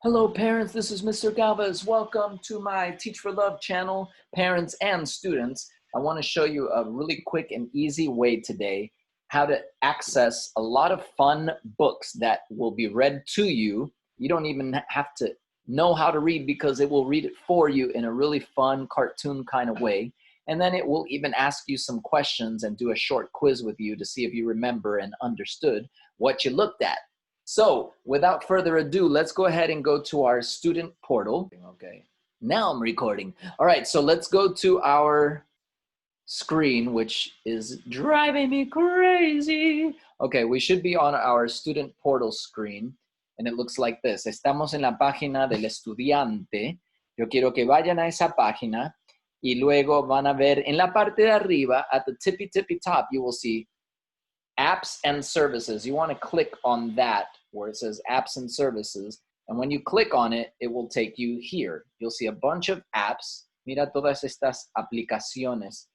Hello parents, this is Mr. Galvez. Welcome to my Teach for Love channel, parents and students. I want to show you a really quick and easy way today how to access a lot of fun books that will be read to you. You don't even have to know how to read because it will read it for you in a really fun cartoon kind of way. And then it will even ask you some questions and do a short quiz with you to see if you remember and understood what you looked at. So without further ado, let's go ahead and go to our student portal. Okay, now I'm recording. All right, so let's go to our screen, which is driving me crazy. Okay, we should be on our student portal screen, and it looks like this. Estamos en la página del estudiante. Yo quiero que vayan a esa página y luego van a ver en la parte de arriba, at the tippy top, you will see apps and services. You want to click on that where it says apps and services. And when you click on it, it will take you here. You'll see a bunch of apps. Mira todas estas aplicaciones.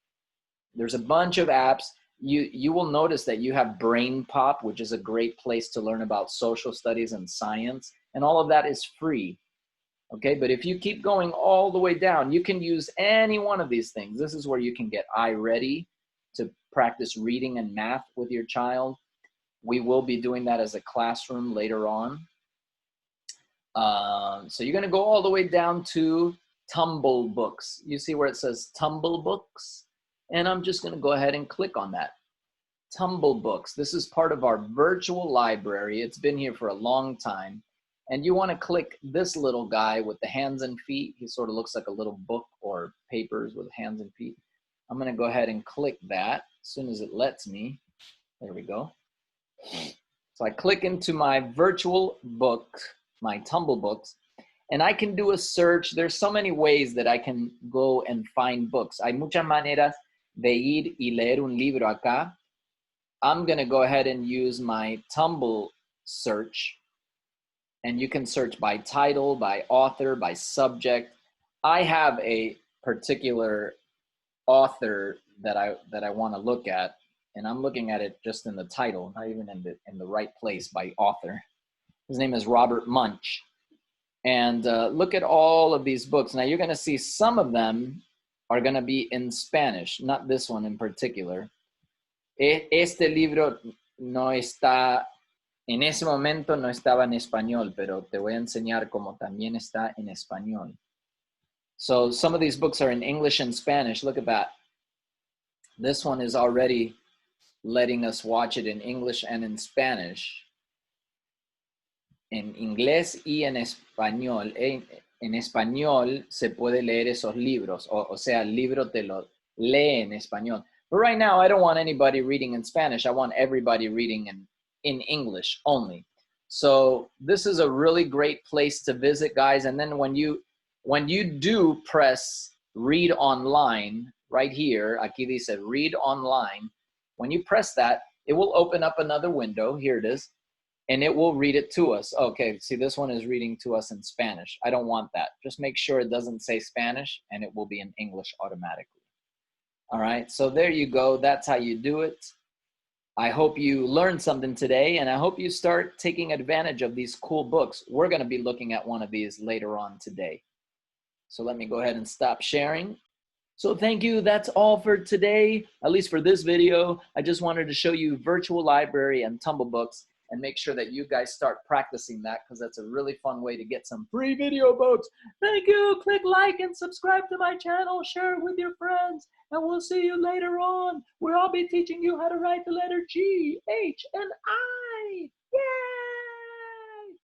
There's a bunch of apps. You will notice that you have Brain Pop, which is a great place to learn about social studies and science. And all of that is free. Okay, but if you keep going all the way down, you can use any one of these things. This is where you can get iReady to practice reading and math with your child. We will be doing that as a classroom later on. So you're gonna go all the way down to Tumblebooks. You see where it says Tumblebooks? And I'm just gonna go ahead and click on that. Tumblebooks, this is part of our virtual library. It's been here for a long time. And you wanna click this little guy with the hands and feet. He sort of looks like a little book or papers with hands and feet. I'm gonna go ahead and click that as soon as it lets me. There we go. So I click into my virtual book, my Tumblebooks, and I can do a search. There's so many ways that I can go and find books. Hay muchas maneras de ir y leer un libro acá. I'm gonna go ahead and use my Tumble search, and you can search by title, by author, by subject. I have a particular author that I want to look at, and I'm looking at it just in the title, not even in the right place by author. His name is Robert Munch. And look at all of these books. Now you're going to see some of them are going to be in Spanish, not this one in particular. Este libro no está, en ese momento no estaba en español, pero te voy a enseñar cómo también está en español. So some of these books are in English and Spanish. Look at that. This one is already letting us watch it in English and in Spanish. En inglés y en español. En español se puede leer esos libros. O sea, el libro te lo lee en español. But right now, I don't want anybody reading in Spanish. I want everybody reading in English only. So this is a really great place to visit, guys. And then when you do press read online, right here, aquí dice read online, when you press that, it will open up another window. Here it is. And it will read it to us. Okay, see, this one is reading to us in Spanish. I don't want that. Just make sure it doesn't say Spanish, and it will be in English automatically. All right, so there you go. That's how you do it. I hope you learned something today, and I hope you start taking advantage of these cool books. We're going to be looking at one of these later on today. So let me go ahead and stop sharing. So thank you. That's all for today, at least for this video. I just wanted to show you virtual library and Tumblebooks and make sure that you guys start practicing that because that's a really fun way to get some free video books. Thank you. Click like and subscribe to my channel. Share it with your friends. And we'll see you later on where I'll be teaching you how to write the letter G, H, and I.